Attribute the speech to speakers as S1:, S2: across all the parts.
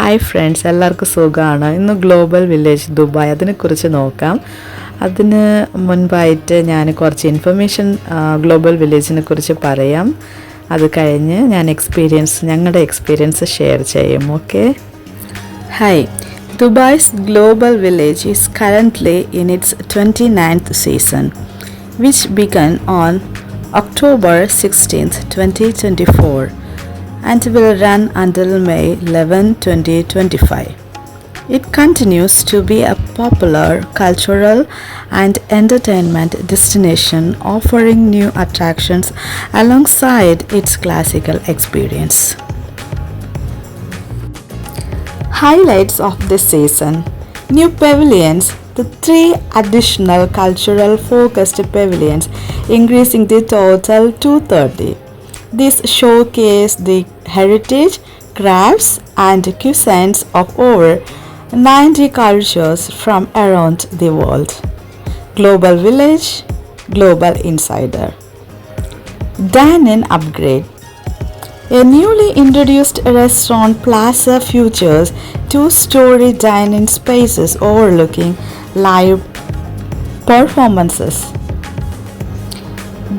S1: Hi friends, എല്ലാവർക്കും സുഖമാണ്. ഇന്ന് ഗ്ലോബൽ വില്ലേജ് ദുബായ് അതിനെക്കുറിച്ച് നോക്കാം. അതിന് മുൻപായിട്ട് ഞാൻ കുറച്ച് ഇൻഫർമേഷൻ ഗ്ലോബൽ വില്ലേജിനെ കുറിച്ച് പറയാം. അത് കഴിഞ്ഞ് ഞാൻ ഞങ്ങളുടെ എക്സ്പീരിയൻസ് ഷെയർ ചെയ്യും. Okay. Hi. Dubai's global village is currently in its 29th season, which began on October 16, 2024 and will run until May 11, 2025. It continues to be a popular cultural and entertainment destination, offering new attractions alongside its classical experience. Highlights of this season: new pavilions, the 3 additional cultural focused pavilions, increasing the total to 30. These showcase the heritage, crafts and cuisines of over 90 cultures from around the world. Global Village, Global Insider. Dine-in upgrade. A newly introduced restaurant plaza features 2-story dining spaces overlooking live performances.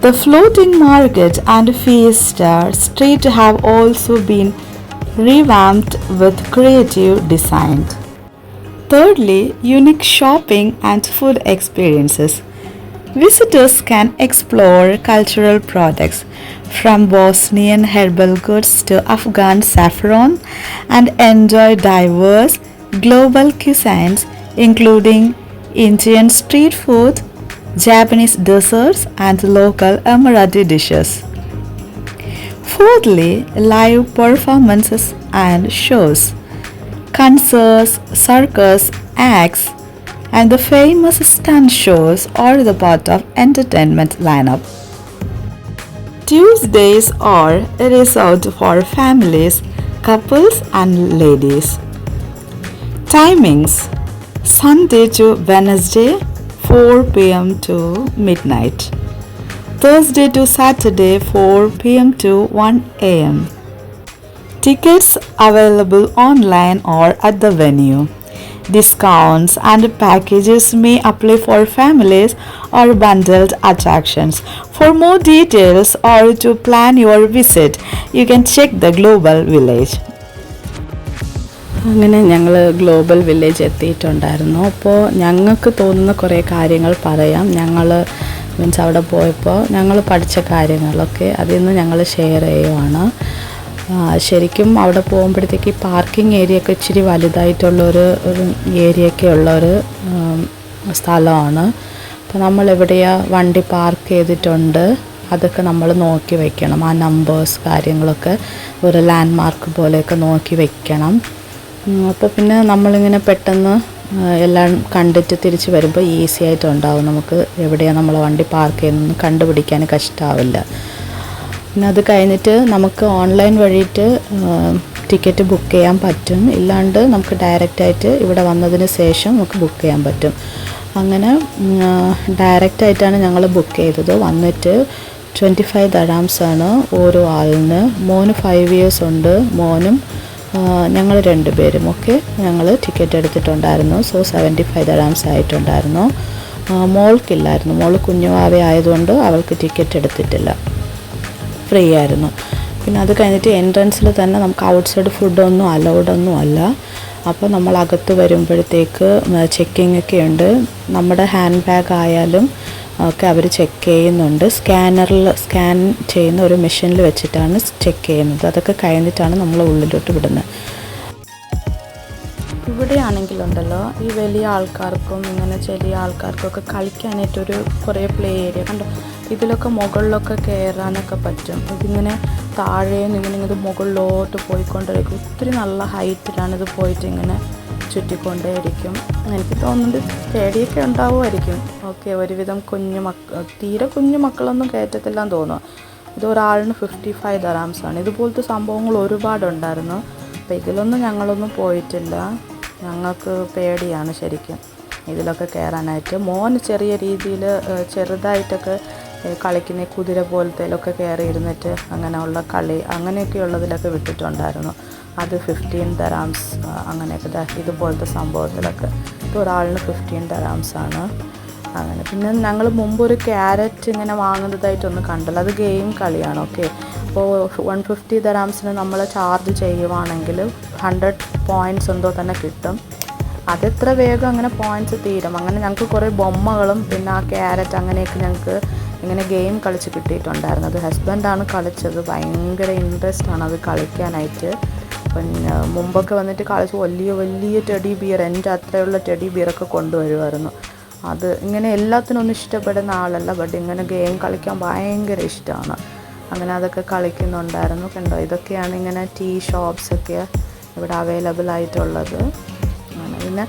S1: The floating market and Fiesta Street have also been revamped with creative design. Thirdly, unique shopping and food experiences. Visitors can explore cultural products from Bosnian herbal goods to Afghan saffron and enjoy diverse global cuisines including Indian street food, Japanese desserts and local Emirati dishes. Fourthly, live performances and shows. Concerts, circus acts and the famous stunt shows are the part of entertainment lineup. Tuesdays are reserved for families, couples and ladies. Timings: Sunday to Wednesday 4 p.m. to midnight. Thursday to Saturday 4 p.m. to 1 a.m. Tickets available online or at the venue. Discounts and packages may apply for families or bundled attractions. For more details or to plan your visit, you can check the Global Village. അങ്ങനെ ഞങ്ങൾ global village എത്തിയിട്ടുണ്ടായിരുന്നു. അപ്പോൾ ഞങ്ങൾക്ക് തോന്നുന്ന കുറേ കാര്യങ്ങൾ പറയാം. Means അവിടെ പോയപ്പോൾ ഞങ്ങൾ പഠിച്ച കാര്യങ്ങളൊക്കെ അതിൽ നിന്ന് ഞങ്ങൾ ഷെയർ ചെയ്യുവാണ്. ശരിക്കും അവിടെ പോകുമ്പോഴത്തേക്ക് പാർക്കിംഗ് ഏരിയ ഒക്കെ ഇച്ചിരി വലുതായിട്ടുള്ളൊരു ഏരിയയൊക്കെ ഉള്ളൊരു സ്ഥലമാണ്. അപ്പോൾ നമ്മൾ എവിടെയാണ് വണ്ടി പാർക്ക് ചെയ്തിട്ടുണ്ട് അതൊക്കെ നമ്മൾ നോക്കി വയ്ക്കണം. ആ നമ്പേഴ്സ് കാര്യങ്ങളൊക്കെ ഒരു ലാൻഡ് മാർക്ക് പോലെയൊക്കെ നോക്കി വയ്ക്കണം. അപ്പോൾ പിന്നെ നമ്മളിങ്ങനെ പെട്ടെന്ന് എല്ലാം കണ്ടിട്ട് തിരിച്ച് വരുമ്പോൾ ഈസി ആയിട്ടുണ്ടാവും. നമുക്ക് എവിടെയാണ് നമ്മൾ വണ്ടി പാർക്ക് ചെയ്യുന്നതെന്ന് കണ്ടുപിടിക്കാൻ കഷ്ടമാവില്ല. പിന്നെ അത് കഴിഞ്ഞിട്ട് നമുക്ക് ഓൺലൈൻ വഴിയിട്ട് ടിക്കറ്റ് ബുക്ക് ചെയ്യാൻ പറ്റും. ഇല്ലാണ്ട് നമുക്ക് ഡയറക്റ്റായിട്ട് ഇവിടെ വന്നതിന് ശേഷം നമുക്ക് ബുക്ക് ചെയ്യാൻ പറ്റും. അങ്ങനെ ഡയറക്റ്റായിട്ടാണ് ഞങ്ങൾ ബുക്ക് ചെയ്തത്. വന്നിട്ട് 25 ദർഹംസാണ് ഓരോ ആളിന്. മോന് 5 ഇയേഴ്സ് ഉണ്ട്. മോനും ഞങ്ങൾ 2 പേരും ഒക്കെ ഞങ്ങൾ ടിക്കറ്റ് എടുത്തിട്ടുണ്ടായിരുന്നു. സോ 75 ദർഹംസ് ആയിട്ടുണ്ടായിരുന്നു. മോൾക്കില്ലായിരുന്നു. മോൾ കുഞ്ഞുവാവ ആയതുകൊണ്ട് അവൾക്ക് ടിക്കറ്റ് എടുത്തിട്ടില്ല, ഫ്രീ ആയിരുന്നു. പിന്നെ അത് കഴിഞ്ഞിട്ട് എൻട്രൻസിൽ തന്നെ നമുക്ക് ഔട്ട്സൈഡ് ഫുഡൊന്നും അലൗഡൊന്നും അല്ല. അപ്പോൾ നമ്മൾ അകത്ത് വരുമ്പോഴത്തേക്ക് ചെക്കിംഗ് ഒക്കെ ഉണ്ട്. നമ്മുടെ ഹാൻഡ് ബാഗ് ആയാലും ഒക്കെ അവർ ചെക്ക് ചെയ്യുന്നുണ്ട്. സ്കാൻ ചെയ്യുന്ന ഒരു മെഷീനിൽ വെച്ചിട്ടാണ് ചെക്ക് ചെയ്യുന്നത്. അതൊക്കെ കഴിഞ്ഞിട്ടാണ് നമ്മൾ ഉള്ളിലോട്ട് വിടുന്നത്. ഇവിടെയാണെങ്കിലുണ്ടല്ലോ ഈ വലിയ ആൾക്കാർക്കും ഇങ്ങനെ ചെറിയ ആൾക്കാർക്കൊക്കെ കളിക്കാനായിട്ടൊരു കുറേ പ്ലേ ഏരിയ കണ്ടോ. ഇതിലൊക്കെ മുകളിലൊക്കെ കയറാനൊക്കെ പറ്റും. ഇതിങ്ങനെ താഴെ ഇങ്ങനെ ഇത് മുകളിലോട്ട് പോയിക്കൊണ്ടിരിക്കും. ഒത്തിരി നല്ല ഹൈറ്റിലാണ് ഇത് പോയിട്ട് ഇങ്ങനെ ചുറ്റിക്കൊണ്ടേയിരിക്കും. എനിക്ക് തോന്നുന്നത് പേടിയൊക്കെ ഉണ്ടാവുമായിരിക്കും. ഓക്കെ, ഒരുവിധം തീരെ കുഞ്ഞു മക്കളൊന്നും കയറ്റത്തില്ലാന്ന് തോന്നുന്നു. ഇത് ഒരാളിന് 55 ദർഹംസാണ്. ഇതുപോലത്തെ സംഭവങ്ങൾ ഒരുപാടുണ്ടായിരുന്നു. അപ്പോൾ ഇതിലൊന്നും ഞങ്ങളൊന്നും പോയിട്ടില്ല. ഞങ്ങൾക്ക് പേടിയാണ് ശരിക്കും ഇതിലൊക്കെ കയറാനായിട്ട്. മോന് ചെറിയ രീതിയിൽ ചെറുതായിട്ടൊക്കെ കളിക്കുന്ന കുതിര പോലത്തേലൊക്കെ കയറി ഇരുന്നിട്ട് അങ്ങനെയുള്ള കളി അങ്ങനെയൊക്കെയുള്ളതിലൊക്കെ വിട്ടിട്ടുണ്ടായിരുന്നു. അത് 15 dirhams അങ്ങനെയൊക്കെ ഇതുപോലത്തെ സംഭവത്തിലൊക്കെ ഇത് ഒരാളിന് 15 dirhams ആണ്. അങ്ങനെ പിന്നെ ഞങ്ങൾ മുമ്പ് ഒരു ക്യാരറ്റ് ഇങ്ങനെ വാങ്ങുന്നതായിട്ടൊന്നും കണ്ടല്ലോ, അത് ഗെയിം കളിയാണ്. ഓക്കെ, അപ്പോൾ 150 dirhamsന് നമ്മൾ ചാർജ് ചെയ്യുവാണെങ്കിൽ 100 points എന്തോ തന്നെ കിട്ടും. അതെത്ര വേഗം അങ്ങനെ പോയിൻറ്റ്സ് തീരും. അങ്ങനെ ഞങ്ങൾക്ക് കുറേ ബൊമ്മകളും പിന്നെ ആ ക്യാരറ്റ് അങ്ങനെയൊക്കെ ഞങ്ങൾക്ക് ഇങ്ങനെ ഗെയിം കളിച്ച് കിട്ടിയിട്ടുണ്ടായിരുന്നു. അത് ഹസ്ബൻഡാണ് കളിച്ചത്. ഭയങ്കര ഇൻട്രസ്റ്റ് ആണ് അത് കളിക്കാനായിട്ട്. പിന്നെ മുമ്പൊക്കെ വന്നിട്ട് കളിച്ച് വലിയ വലിയ ടെഡി ബിയർ, എൻ്റെ അത്രയുള്ള ടെഡി ബിയറൊക്കെ കൊണ്ടുവരുമായിരുന്നു. അത് ഇങ്ങനെ എല്ലാത്തിനൊന്നും ഇഷ്ടപ്പെടുന്ന ആളല്ല, ബട്ട് ഇങ്ങനെ ഗെയിം കളിക്കാൻ ഭയങ്കര ഇഷ്ടമാണ്. അങ്ങനെ അതൊക്കെ കളിക്കുന്നുണ്ടായിരുന്നു. കണ്ടോ, ഇതൊക്കെയാണ് ഇങ്ങനെ ടീ ഷോപ്സൊക്കെ ഇവിടെ അവൈലബിൾ ആയിട്ടുള്ളത്. അങ്ങനെ പിന്നെ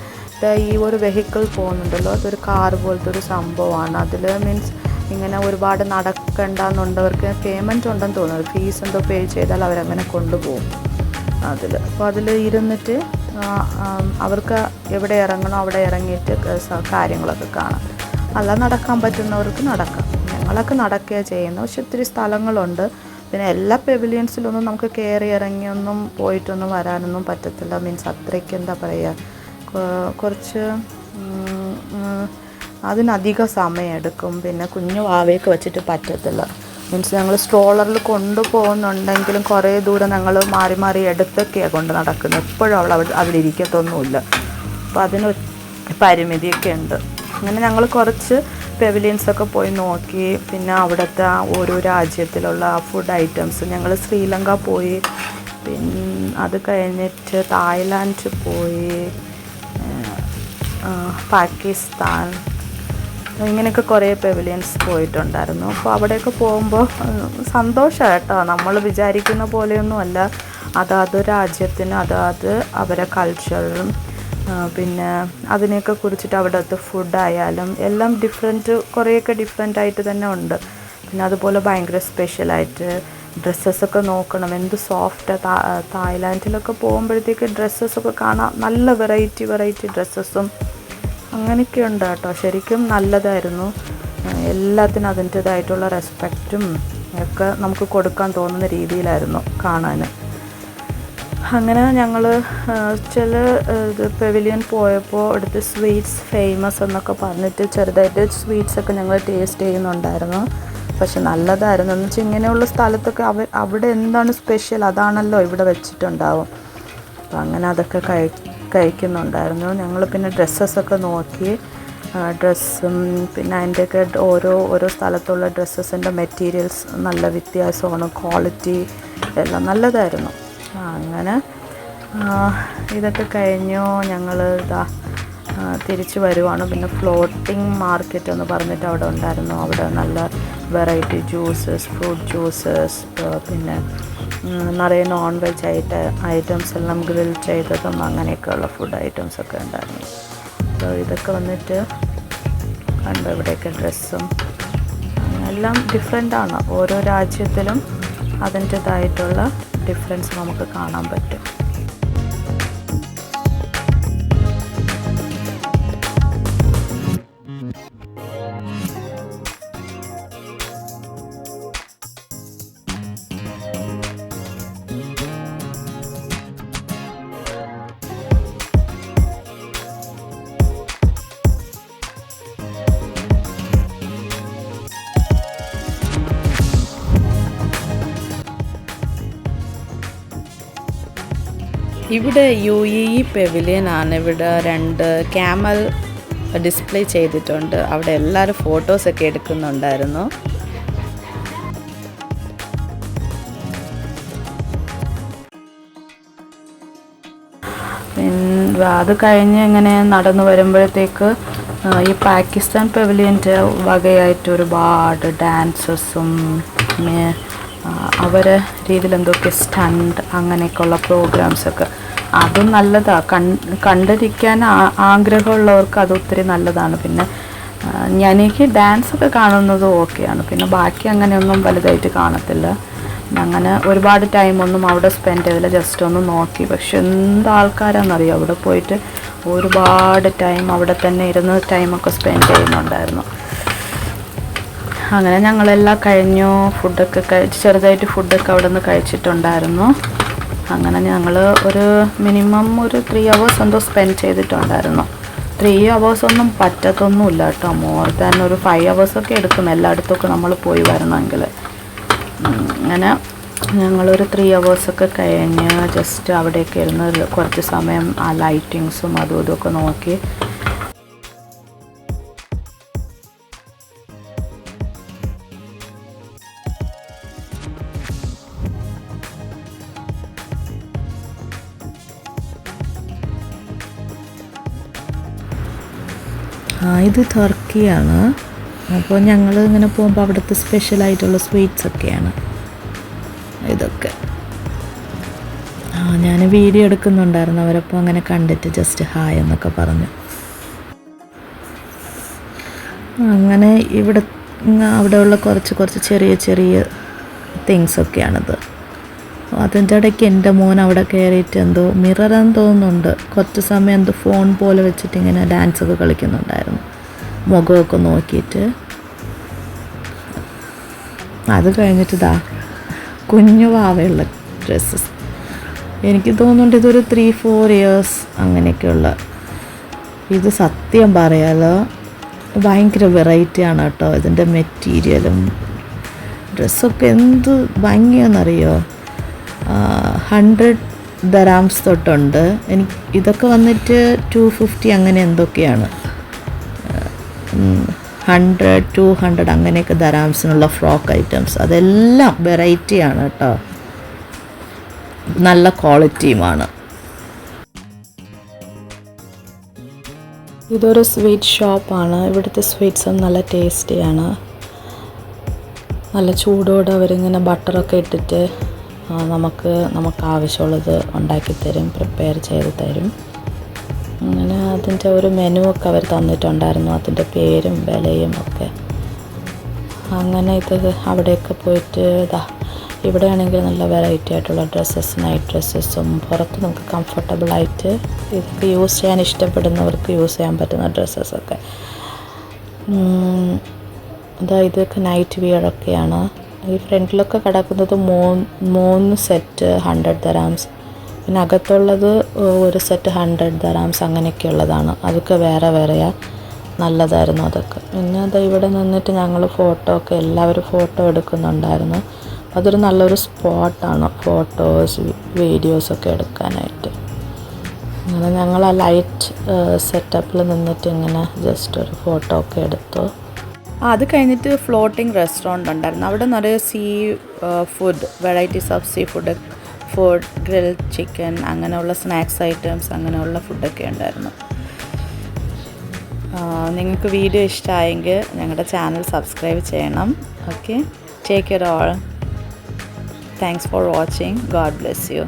S1: ഈ ഒരു വെഹിക്കിൾ പോകുന്നുണ്ടല്ലോ, അതൊരു കാർ പോലത്തെ ഒരു സംഭവമാണ്. അതിൽ മീൻസ് ഇങ്ങനെ ഒരുപാട് നടക്കണ്ടെന്നുണ്ടവർക്ക് പേയ്മെൻറ്റ് ഉണ്ടെന്ന് തോന്നുന്നത്, ഫീസ് എന്തോ പേ ചെയ്താൽ അവരങ്ങനെ കൊണ്ടുപോകും അതിൽ. അപ്പോൾ അതിൽ ഇരുന്നിട്ട് അവർക്ക് എവിടെ ഇറങ്ങണോ അവിടെ ഇറങ്ങിയിട്ട് കാര്യങ്ങളൊക്കെ കാണാം. അല്ല നടക്കാൻ പറ്റുന്നവർക്ക് നടക്കാം. ഞങ്ങളൊക്കെ നടക്കുകയാണ് ചെയ്യുന്നത്. പക്ഷെ ഒത്തിരി സ്ഥലങ്ങളുണ്ട്. പിന്നെ എല്ലാ പെവിലിയൻസിലൊന്നും നമുക്ക് കയറി ഇറങ്ങിയൊന്നും പോയിട്ടൊന്നും വരാനൊന്നും പറ്റത്തില്ല. മീൻസ് അത്രയ്ക്ക് എന്താ പറയുക, കുറച്ച് അതിനധികം സമയമെടുക്കും. പിന്നെ കുഞ്ഞു വാവയൊക്കെ വെച്ചിട്ട് പറ്റത്തില്ല. മീൻസ് ഞങ്ങൾ സ്ട്രോളറിൽ കൊണ്ടുപോകുന്നുണ്ടെങ്കിലും കുറേ ദൂരം ഞങ്ങൾ മാറി മാറി എടുത്തൊക്കെയാണ് കൊണ്ട് നടക്കുന്നത്. എപ്പോഴും അവിടെ ഇരിക്കത്തൊന്നുമില്ല. അപ്പോൾ അതിന് പരിമിതിയൊക്കെ ഉണ്ട്. അങ്ങനെ ഞങ്ങൾ കുറച്ച് പെവിലിയൻസൊക്കെ പോയി നോക്കി. പിന്നെ അവിടുത്തെ ഓരോ രാജ്യത്തിലുള്ള ഫുഡ് ഐറ്റംസ്, ഞങ്ങൾ ശ്രീലങ്ക പോയി, പിന്നെ അത് കഴിഞ്ഞിട്ട് തായ്ലാൻഡ് പോയി, പാകിസ്ഥാൻ, ഇങ്ങനെയൊക്കെ കുറേ പെവിലിയൻസ് പോയിട്ടുണ്ടായിരുന്നു. അപ്പോൾ അവിടെയൊക്കെ പോകുമ്പോൾ സന്തോഷമാണ് കേട്ടോ. നമ്മൾ വിചാരിക്കുന്ന പോലെയൊന്നുമല്ല. അതാത് രാജ്യത്തിന് അതാത് അവരെ കൾച്ചറും പിന്നെ അതിനെയൊക്കെ കുറിച്ചിട്ട് അവിടുത്തെ ഫുഡായാലും എല്ലാം കുറേയൊക്കെ ഡിഫറെൻ്റായിട്ട് തന്നെ ഉണ്ട്. പിന്നെ അതുപോലെ ഭയങ്കര സ്പെഷ്യലായിട്ട് ഡ്രസ്സസ്സൊക്കെ നോക്കണം, എന്ത് സോഫ്റ്റാണ്. തായ്ലാൻഡിലൊക്കെ പോകുമ്പോഴത്തേക്ക് ഡ്രസ്സസ്സൊക്കെ കാണാം, നല്ല വെറൈറ്റി ഡ്രസ്സസ്സും അങ്ങനെയൊക്കെ ഉണ്ട് കേട്ടോ. ശരിക്കും നല്ലതായിരുന്നു. എല്ലാത്തിനും അതിൻ്റേതായിട്ടുള്ള റെസ്പെക്റ്റും ഒക്കെ നമുക്ക് കൊടുക്കാൻ തോന്നുന്ന രീതിയിലായിരുന്നു കാണാൻ. അങ്ങനെ ഞങ്ങൾ ചില പെവിലിയൻ പോയപ്പോൾ അടുത്ത് സ്വീറ്റ്സ് ഫേമസ് എന്നൊക്കെ പറഞ്ഞിട്ട് ചെറുതായിട്ട് സ്വീറ്റ്സൊക്കെ ഞങ്ങൾ ടേസ്റ്റ് ചെയ്യുന്നുണ്ടായിരുന്നു. പക്ഷെ നല്ലതായിരുന്നു. എന്ന് വെച്ചാൽ ഇങ്ങനെയുള്ള സ്ഥലത്തൊക്കെ അവിടെ എന്താണ് സ്പെഷ്യൽ അതാണല്ലോ ഇവിടെ വെച്ചിട്ടുണ്ടാവും. അപ്പം അങ്ങനെ അതൊക്കെ കഴിക്കുന്നുണ്ടായിരുന്നു. ഞങ്ങൾ പിന്നെ ഡ്രസ്സസ്സൊക്കെ നോക്കി. ഡ്രസ്സും പിന്നെ അതിൻ്റെയൊക്കെ ഓരോ സ്ഥലത്തുള്ള ഡ്രസ്സസിൻ്റെ മെറ്റീരിയൽസ് നല്ല വ്യത്യാസമാണ്, ക്വാളിറ്റി എല്ലാം നല്ലതായിരുന്നു. അങ്ങനെ ഇതൊക്കെ കഴിഞ്ഞു ഞങ്ങൾ തിരിച്ച് വരുവാണ്. പിന്നെ ഫ്ലോട്ടിംഗ് മാർക്കറ്റ് എന്ന് പറഞ്ഞിട്ട് അവിടെ ഉണ്ടായിരുന്നു. അവിടെ നല്ല വെറൈറ്റി ജ്യൂസസ്, ഫ്രൂട്ട് ജ്യൂസസ്, പിന്നെ നിറയെ നോൺ വെജ് ഐറ്റംസ് എല്ലാം ഗ്രിൽ ചെയ്തതും അങ്ങനെയൊക്കെയുള്ള ഫുഡ് ഐറ്റംസൊക്കെ ഉണ്ടായിരുന്നു. അപ്പോൾ ഇതൊക്കെ വന്നിട്ട് കണ്ടു. ഇവിടെയൊക്കെ ഡ്രസ്സും എല്ലാം ഡിഫറെൻ്റാണ്. ഓരോ രാജ്യത്തിലും അതിൻ്റേതായിട്ടുള്ള ഡിഫറൻസ് നമുക്ക് കാണാൻ പറ്റും. ഇവിടെ UAE പെവിലിയനാണ്. ഇവിടെ 2 ക്യാമൽ ഡിസ്പ്ലേ ചെയ്തിട്ടുണ്ട്. അവിടെ എല്ലാവരും ഫോട്ടോസൊക്കെ എടുക്കുന്നുണ്ടായിരുന്നു. പിന്നെ അത് കഴിഞ്ഞ് ഇങ്ങനെ നടന്നു വരുമ്പോഴത്തേക്ക് ഈ പാകിസ്ഥാൻ പെവിലിയൻ്റെ വകയായിട്ട് ഒരുപാട് ഡാൻസസും അവരെ രീതിയിൽ എന്തൊക്കെ സ്റ്റണ്ട് അങ്ങനെയൊക്കെയുള്ള പ്രോഗ്രാംസൊക്കെ, അതും നല്ലതാണ്. കണ്ടിരിക്കാൻ ആഗ്രഹമുള്ളവർക്ക് അത് ഒത്തിരി നല്ലതാണ്. പിന്നെ എനിക്ക് ഡാൻസൊക്കെ കാണുന്നതും ഓക്കെയാണ്. പിന്നെ ബാക്കി അങ്ങനെയൊന്നും വലുതായിട്ട് കാണത്തില്ല. അങ്ങനെ ഒരുപാട് ടൈമൊന്നും അവിടെ സ്പെൻഡ് ചെയ്തില്ല, ജസ്റ്റ് ഒന്ന് നോക്കി. പക്ഷെ എന്താൾക്കാരാണെന്നറിയാം, അവിടെ പോയിട്ട് ഒരുപാട് ടൈം അവിടെ തന്നെ ഇരുന്ന് ടൈമൊക്കെ സ്പെൻഡ് ചെയ്യുന്നുണ്ടായിരുന്നു. അങ്ങനെ ഞങ്ങളെല്ലാം കഴിഞ്ഞു. ഫുഡൊക്കെ ചെറുതായിട്ട് ഫുഡൊക്കെ അവിടെ നിന്ന് കഴിച്ചിട്ടുണ്ടായിരുന്നു. അങ്ങനെ ഞങ്ങൾ ഒരു മിനിമം ഒരു 3 hours എന്തോ സ്പെൻഡ് ചെയ്തിട്ടുണ്ടായിരുന്നു. 3 hours ഒന്നും പറ്റത്തൊന്നുമില്ല കേട്ടോ. മോർ ദാൻ ഒരു 5 hours ഒക്കെ എടുക്കും എല്ലായിടത്തൊക്കെ നമ്മൾ പോയി വരണമെങ്കിൽ. അങ്ങനെ ഞങ്ങളൊരു 3 hours ഒക്കെ കഴിഞ്ഞ് ജസ്റ്റ് അവിടെയൊക്കെ ഇരുന്ന് കുറച്ച് സമയം ആ ലൈറ്റിങ്സും അതും ഇതൊക്കെ നോക്കി. ഇത് ടർക്കിയാണ്. അപ്പോൾ ഞങ്ങൾ ഇങ്ങനെ പോകുമ്പോൾ അവിടുത്തെ സ്പെഷ്യലായിട്ടുള്ള സ്വീറ്റ്സ് ഒക്കെയാണ് ഇതൊക്കെ. ഞാൻ വീഡിയോ എടുക്കുന്നുണ്ടായിരുന്നു. അവരപ്പോൾ അങ്ങനെ കണ്ടിട്ട് ജസ്റ്റ് ഹായ് എന്നൊക്കെ പറഞ്ഞു. അങ്ങനെ അവിടെയുള്ള കുറച്ച് ചെറിയ തിങ്സൊക്കെയാണിത്. അതിൻ്റെ ഇടയ്ക്ക് എൻ്റെ മോൻ അവിടെ കയറിയിട്ട് എന്തോ മിററെന്ന് തോന്നുന്നുണ്ട്, കുറച്ച് സമയം എന്തോ ഫോൺ പോലെ വെച്ചിട്ട് ഇങ്ങനെ ഡാൻസൊക്കെ കളിക്കുന്നുണ്ടായിരുന്നു, മുഖമൊക്കെ നോക്കിയിട്ട്. അത് കഴിഞ്ഞിട്ട് കുഞ്ഞു വാവയുള്ള ഡ്രസ്സസ്. എനിക്ക് തോന്നുന്നുണ്ട് ഇതൊരു 3-4 years അങ്ങനെയൊക്കെയുള്ള. ഇത് സത്യം പറയാലോ ഭയങ്കര വെറൈറ്റിയാണ് കേട്ടോ. ഇതിൻ്റെ മെറ്റീരിയലും ഡ്രസ്സൊക്കെ എന്ത് ഭംഗിയാണെന്നറിയോ. 100 dirhams തൊട്ടുണ്ട്. ഇതൊക്കെ വന്നിട്ട് 250 അങ്ങനെ എന്തൊക്കെയാണ്. 100-200 അങ്ങനെയൊക്കെ ദരാംസിനുള്ള ഫ്രോക്ക് ഐറ്റംസ്. അതെല്ലാം വെറൈറ്റിയാണ് കേട്ടോ, നല്ല ക്വാളിറ്റിയുമാണ്. ഇതൊരു സ്വീറ്റ് ഷോപ്പാണ്. ഇവിടുത്തെ സ്വീറ്റ്സും നല്ല ടേസ്റ്റിയാണ്. നല്ല ചൂടോടെ അവരിങ്ങനെ ബട്ടറൊക്കെ ഇട്ടിട്ട് നമുക്ക് ആവശ്യമുള്ളത് ഉണ്ടാക്കി തരും, പ്രിപ്പയർ ചെയ്ത് തരും. അങ്ങനെ അതിൻ്റെ ഒരു മെനു ഒക്കെ അവർ തന്നിട്ടുണ്ടായിരുന്നു, അതിൻ്റെ പേരും വിലയും ഒക്കെ. അങ്ങനെ അവിടെയൊക്കെ പോയിട്ട് ഇവിടെയാണെങ്കിൽ നല്ല വെറൈറ്റി ആയിട്ടുള്ള ഡ്രസ്സസ്, നൈറ്റ് ഡ്രസ്സസും പുറത്ത് നമുക്ക് കംഫർട്ടബിളായിട്ട് ഇതൊക്കെ യൂസ് ചെയ്യാൻ ഇഷ്ടപ്പെടുന്നവർക്ക് യൂസ് ചെയ്യാൻ പറ്റുന്ന ഡ്രസ്സസൊക്കെ. ഇതൊക്കെ നൈറ്റ് വിയറൊക്കെയാണ്. ഈ ഫ്രണ്ടിലൊക്കെ കിടക്കുന്നത് 3 സെറ്റ് 100 dirhams. പിന്നെ അകത്തുള്ളത് ഒരു സെറ്റ് 100 dirhams അങ്ങനെയൊക്കെയുള്ളതാണ്. അതൊക്കെ വേറെയാണ്, നല്ലതായിരുന്നു അതൊക്കെ. പിന്നെ ഇവിടെ നിന്നിട്ട് ഞങ്ങൾ എല്ലാവരും ഫോട്ടോ എടുക്കുന്നുണ്ടായിരുന്നു. അതൊരു നല്ലൊരു സ്പോട്ടാണ് ഫോട്ടോസ് വീഡിയോസൊക്കെ എടുക്കാനായിട്ട്. അങ്ങനെ ഞങ്ങൾ ആ ലൈറ്റ് സെറ്റപ്പിൽ നിന്നിട്ട് ഇങ്ങനെ ജസ്റ്റ് ഒരു ഫോട്ടോ ഒക്കെ എടുത്തു. അത് കഴിഞ്ഞിട്ട് ഫ്ലോട്ടിംഗ് റെസ്റ്റോറൻറ്റ് ഉണ്ടായിരുന്നു. അവിടെ നിറയെ food, varieties of food, grilled chicken, അങ്ങനെയുള്ള സ്നാക്സ് ഐറ്റംസ്, അങ്ങനെയുള്ള ഫുഡൊക്കെ ഉണ്ടായിരുന്നു. നിങ്ങൾക്ക് വീഡിയോ ഇഷ്ടമായെങ്കിൽ ഞങ്ങളുടെ ചാനൽ സബ്സ്ക്രൈബ് ചെയ്യണം. Okay, take care all. Thanks for watching. God bless you.